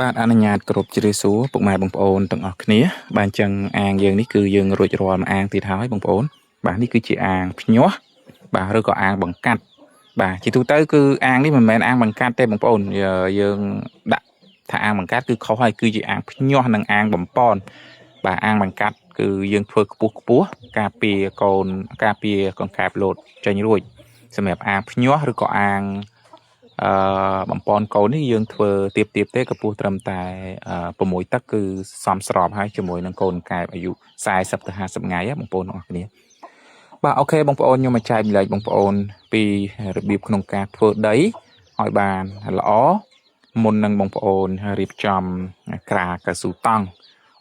បាទអនុញ្ញាតគ្រប់ជ្រាបសួរពុកម៉ែបងប្អូនទាំងអស់គ្នាបាទអញ្ចឹងអាងយើងនេះគឺយើងរួចរាល់មួយអាងទៀតហើយបងប្អូនបាទនេះគឺជាអាងភ្ញាស់បាទឬក៏អាងបង្កាត់បាទជាទូទៅគឺអាងនេះមិនមែនអាងបង្កាត់ទេបងប្អូនយើងដាក់ថាអាងបង្កាត់គឺខុសហើយគឺជាអាងភ្ញាស់និងអាងបំប៉នបាទអាងបង្កាត់គឺយើងធ្វើខ្ពស់ការពារកូនការពារកង្កែបលោតចេញរួចសម្រាប់អាងភ្ញាស់ឬក៏អាងបំពន់កូននេះយើងធ្វើទៀបទេកម្ពស់ត្រឹមតែ6 ទឹកគឺសមស្របហើយជាមួយនឹងកូនកែបអាយុ40ទៅ50ថ្ងៃបងប្អូនទាំងអស់គ្នាបាទអូខេបងប្អូនខ្ញុំមកចែកម្លែកបងប្អូនពីរបៀបក្នុងការធ្វើដីឲ្យបានល្អមុននឹងបងប្អូនរៀបចំក្រាកៅស៊ូតង់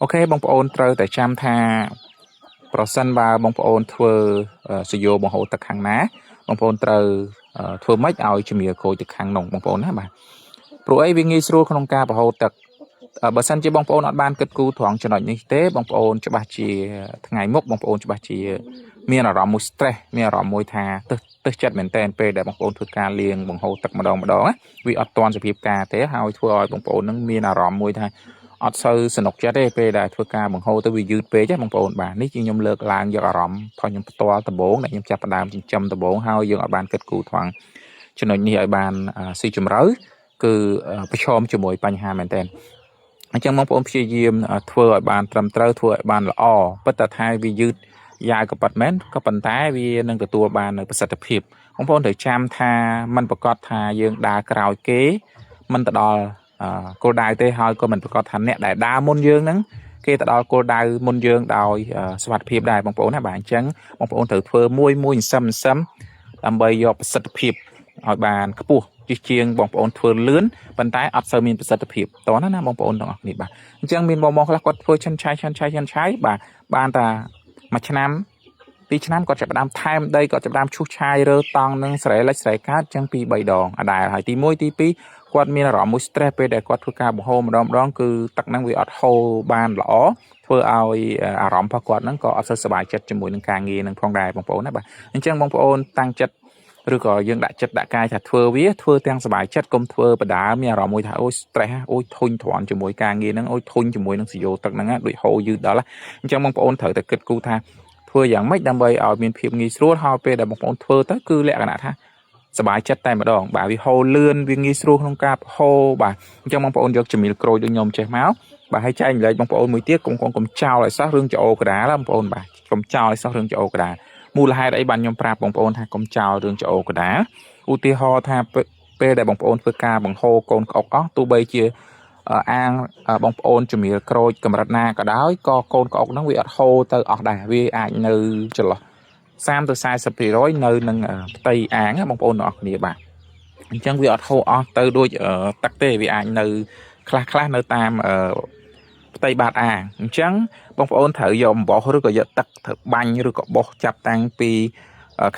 អូខេបងប្អូនត្រូវតែចាំថាប្រសិនបើបងប្អូនធ្វើសយោបង្ហូរទឹកខាងណាបងប្អូនត្រូវធ្វើម៉េចឲ្យជំនឿក្រូចទៅខាងនោះបងប្អូនណាបាទព្រោះអីវាងាយស្រួលក្នុងការបង្ហូរទឹកបើសិនជាបងប្អូនអត់បានគិតគូរត្រង់ចំណុចនេះទេបងប្អូនច្បាស់ជាថ្ងៃមុខបងប្អូនច្បាស់ជាមានអារម្មណ៍មួយ stress មានអារម្មណ៍មួយថាទឹកចិត្តមែនតើពេលដែលបងប្អូនធ្វើការលាងបង្ហូរទឹកម្ដងវាអត់ទាន់សភាពការទេហើយធ្វើឲ្យបងប្អូននឹងមានអារម្មណ៍មួយថាអត់សូវសនុកចិត្តទេពេលដែលធ្វើការបង្ហូរទៅវាយឺតពេកទេបងប្អូនបាទនេះជាខ្ញុំលើកឡើងយកអារម្មណ៍ផងខ្ញុំផ្ទាល់ដំបូងដែលខ្ញុំចាប់ផ្ដើមចិញ្ចឹមដំបូងហើយយើងអត់បានគិតគូរថងចំណុចនេះឲ្យបានស៊ីជម្រៅគឺប្រឈមជាមួយបញ្ហាមែនតើអញ្ចឹងបងប្អូនព្យាយាមធ្វើឲ្យបានត្រឹមត្រូវធ្វើឲ្យបានល្អពិតតែថាវាយឺតយ៉ាវក៏ប៉ាត់មែនក៏ប៉ុន្តែវានឹងទទួលបាននូវប្រសិទ្ធភាពបងប្អូនត្រូវចាំថាมันប្រកាសថាយើងដើរក្រោយគេมันទៅដល់គោលដៅទេហើយក៏មិនប្រកាសថាអ្នកដែលដើរមុនយើងហ្នឹងគេទៅដល់គោលដៅមុនយើងដោយសុវត្ថិភាពដែរបងប្អូនណាបាទអញ្ចឹងបងប្អូនត្រូវធ្វើមួយសឹមដើម្បីយកប្រសិទ្ធភាពឲ្យបានខ្ពស់ជាងបងប្អូនធ្វើលឿនប៉ុន្តែអត់សូវមានប្រសិទ្ធភាពតោះណាបងប្អូនទាំងអស់គ្នាបាទអញ្ចឹងមានបងខ្លះគាត់ធ្វើឆាន់ឆាយបាទបានតែមួយឆ្នាំ2ឆ្នាំគាត់ចាប់ផ្ដើមថែមដីគាត់ចាប់ផ្ដើមឈូសឆាយរើតង់នឹងស្រែលិចស្រែកើតអញ្ចឹង2 3 ដងអដែលហើយទី1ទី2គាត់មានអារម្មណ៍មួយ stress ពេលដែលគាត់ធ្វើការបង្ហូរម្ដងគឺទឹកហ្នឹងវាអត់ហូរបានល្អធ្វើឲ្យអារម្មណ៍របស់គាត់ហ្នឹងក៏អត់សូវសប្បាយចិត្តជាមួយនឹងការងារហ្នឹងផងដែរបងប្អូនណាបាទអញ្ចឹងបងប្អូនតាំងចិត្តឬក៏យើងដាក់ចិត្តដាក់កាយថាធ្វើទាំងសប្បាយចិត្តកុំធ្វើបដាមានអារម្មណ៍មួយថាអូយ stress អូយធុញទ្រាន់ជាមួយការងារហ្នឹងអូយធុញជាមួយនឹងសយោទឹកហ្នឹងដូចហូរយឺតដល់អញ្ចឹងបងប្អូនត្រូវតែគិតគូរថាធ្វើយ៉ាងម៉េចដើម្បីឲ្យមានភាពងាយស្រួលហើយពេលដែលបងប្អូនធ្វើទៅគឺលក្ខណៈថាសប្បាយចិត្តតែម្ដងបាទវាហូរលឿនវាងាយស្រួលក្នុងការហូរបាទអញ្ចឹងបងប្អូនយកជំនាញក្រូចដូចខ្ញុំចេះមកបាទហើយចែកម្លែកបងប្អូនមួយទៀតកុំចោលឲ្យសោះរឿងច្អូកដាលបងប្អូនបាទកុំចោលឲ្យសោះរឿងច្អូកដាលមូលហេតុអីបានខ្ញុំប្រាប់បងប្អូនថាកុំចោលរឿងច្អូកដាលឧទាហរណ៍ថាពេលដែលបងប្អូនធ្វើការបង្ហូរកូនក្អុកអស់ទោះបីជាអាងបងប្អូនជំនាញក្រូចកម្រិតណាក៏ដោយក៏កូនក្អុកហ្នឹងវាអត់ហូរទៅអស់ដែរវាអាចនៅចន្លោះ30ទៅ40%នៅនឹងផ្ទៃអាងបងប្អូនទាំងអស់គ្នាបាទអញ្ចឹងវាអត់ហូរអស់ទៅដូចទឹកទេវាអាចនៅខ្លះនៅតាមផ្ទៃបាតអាងអញ្ចឹងបងប្អូនត្រូវយកអំបោះឬក៏យកទឹកត្រូវបាញ់ឬក៏បោះចាប់តាំងពី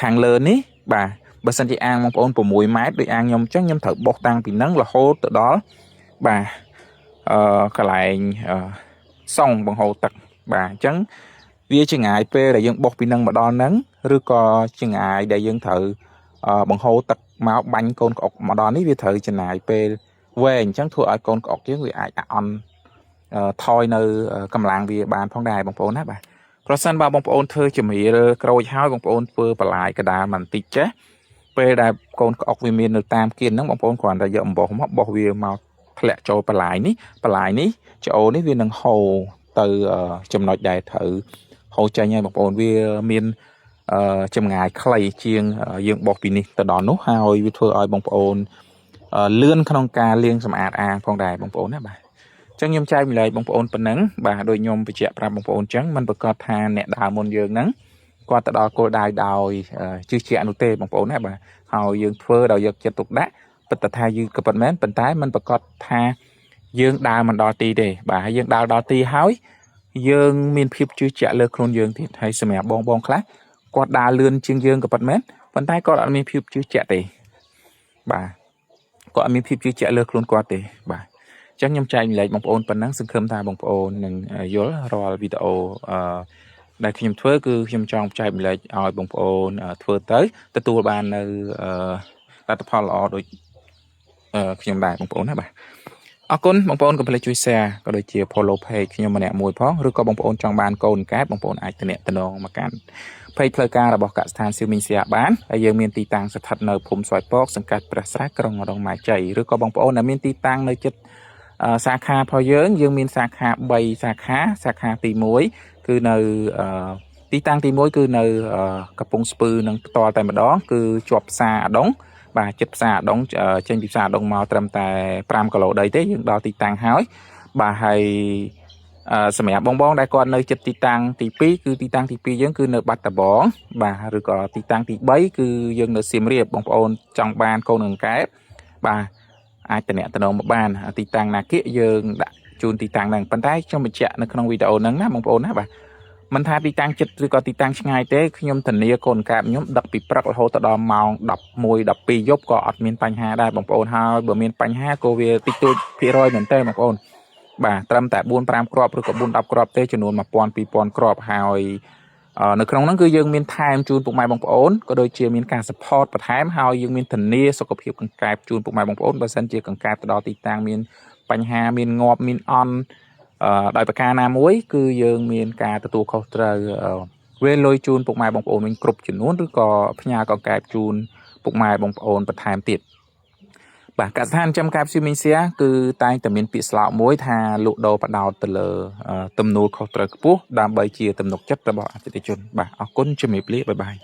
ខាងលើនេះបាទបើសិនជាអាងបងប្អូន6 ម៉ែត្រដូចអាងខ្ញុំអញ្ចឹងខ្ញុំត្រូវបោះតាំងពីហ្នឹងរហូតទៅដល់បាទកន្លែងសុងបង្ហូរទឹកបាទអញ្ចឹងវាចង្អាយពេលដែលយើងបោះពីហ្នឹងមកដល់ហ្នឹងឬក៏ចង្អាយដែលយើងត្រូវបង្ហូរទឹកមកបាញ់កូនក្អុកមកដល់នេះវាត្រូវចំណាយពេលវែងអញ្ចឹងធ្វើឲ្យកូនក្អុកយើងវាអាចអាក់អន់ថយនៅកម្លាំងវាបានផងដែរបងប្អូនណាបាទប្រសិនបើបងប្អូនធ្វើជំរាលក្រូចហើយបងប្អូនធ្វើបន្លាយកដាលបន្តិចចេះពេលដែលកូនក្អុកវាមាននៅតាមគៀនហ្នឹងបងប្អូនគ្រាន់តែយកអំបោះមកបោះវាមកធ្លាក់ចូលបន្លាយនេះច្អូនេះវានឹងហូរទៅចំណុចដែលត្រូវហូរចេញហើយបងប្អូនវាមានចម្ងាយខ្លីជាងយើងបោះពីនេះទៅដល់នោះហើយវាធ្វើឲ្យបងប្អូនលឿនក្នុងការលាងសម្អាតអាងផងដែរបងប្អូនណាបាទអញ្ចឹងខ្ញុំចែកម្លែកបងប្អូនប៉ុណ្ណឹងបាទដោយខ្ញុំបញ្ជាក់ប្រាប់បងប្អូនអញ្ចឹងមិនប្រកាសថាអ្នកដើរមុនយើងហ្នឹងគាត់ទៅដល់គោលដៅដោយជឿជាក់នោះទេបងប្អូនណាបាទហើយយើងធ្វើដោយយកចិត្តទុកដាក់ពិតថាយើងក៏ប៉ុន្មានប៉ុន្តែមិនប្រកាសថាយើងដើរមិនដល់ទីទេបាទហើយយើងដើរដល់ទីហើយយើងមានភាពជឿជាក់លើខ្លួនយើងទៀតហើយសម្រាប់បងខ្លះគាត់ដើរលឿនជាងយើងក៏ប៉ុន្មានប៉ុន្តែគាត់អត់មានភាពជឿជាក់ទេបាទគាត់អត់មានភាពជឿជាក់លើខ្លួនគាត់ទេបាទអញ្ចឹងខ្ញុំចែកម្លែកបងប្អូនប៉ុណ្ណឹងសង្ឃឹមថាបងប្អូននឹងយល់រាល់វីដេអូដែលខ្ញុំធ្វើគឺខ្ញុំចង់ចែកម្លែកឲ្យបងប្អូនធ្វើទៅទទួលបាននៅលទ្ធផលល្អដូចខ្ញុំដែរបងប្អូនណាបាទ អរគុណបងប្អូនកុំភ្លេចជួយ share ក៏ដូចជា follow page ខ្ញុំម្នាក់មួយផងឬក៏បងប្អូនចង់បានកូនកែបបងប្អូនអាចទំនាក់ទំនងមកកាន់ page ផ្លូវការរបស់កសិដ្ឋានស៊ីមីងសៀបានហើយយើងមានទីតាំងស្ថិតនៅភូមិស្វាយពកសង្កាត់ព្រះស្រែក្រុងរងម៉ាជ័យឬក៏បងប្អូនដែលមានទីតាំងនៅជិតសាខារបស់យើងមានសាខា3សាខាទី1គឺនៅទីតាំងទី1គឺនៅកំពង់ស្ពឺនឹងផ្ទាល់តែម្ដងគឺជាប់ផ្សារអាដុងបាទចិត្តផ្សារអាដុងចេញពីផ្សារអាដុងមកត្រឹមតែ5គីឡូដីទេយើងដល់ទីតាំងហើយបាទហើយសម្រាប់បងដែលគាត់នៅចិត្តទីតាំងទី2គឺទីតាំងទី2យើងគឺនៅបាត់ដំបងបាទឬក៏ទីតាំងទី3គឺយើងនៅសៀមរាបបងប្អូនចង់បានកូននឹងកែបបាទអាចតំណែងមកបានទីតាំងណាគៀកយើងដាក់ជូនទីតាំងហ្នឹងប៉ុន្តែខ្ញុំបញ្ជាក់នៅក្នុងវីដេអូហ្នឹងណាបងប្អូនណាបាទមិនថាទីតាំងចិត្តឬក៏ទីតាំងឆ្ងាយទេខ្ញុំធានាកូនកែបខ្ញុំដឹកពីព្រឹករហូតដល់ម៉ោង11 12យប់ក៏អត់មានបញ្ហាដែរបងប្អូនហើយបើមានបញ្ហាក៏វាតិចតួចភាគរយមែនទេបងប្អូនបាទត្រឹមតែ4 5គ្រាប់ឬក៏4 10គ្រាប់ទេចំនួន1000 2000គ្រាប់ហើយនៅក្នុងហ្នឹងគឺយើងមានថែមជូនពុកម៉ែបងប្អូនក៏ដូចជាមានការ support បន្ថែមហើយយើងមានធានាសុខភាពកង្កែបជូនពុកម៉ែបងប្អូនបើសិនជាកង្កែបទៅដល់ទីតាំងមានបញ្ហាមានងាប់មានអន់ដោយប្រការណាមួយគឺយើងមានការទទួលខុសត្រូវវេលុយជូនពុកម៉ែបងប្អូនវិញគ្រប់ចំនួនឬក៏ផ្ញើកង្កែបជូនពុកម៉ែបងប្អូនបន្ថែមទៀតបាទកសិដ្ឋានចំកែបស៊ីមីងសៀគឺតែងតែមានពាក្យស្លោកមួយថាលក់ដូរបដោតទៅលើទំនួលខុសត្រូវខ្ពស់ដើម្បីជាទំនុកចិត្តរបស់អតិថិជនបាទអរគុណជំរាបលាបាយបាយ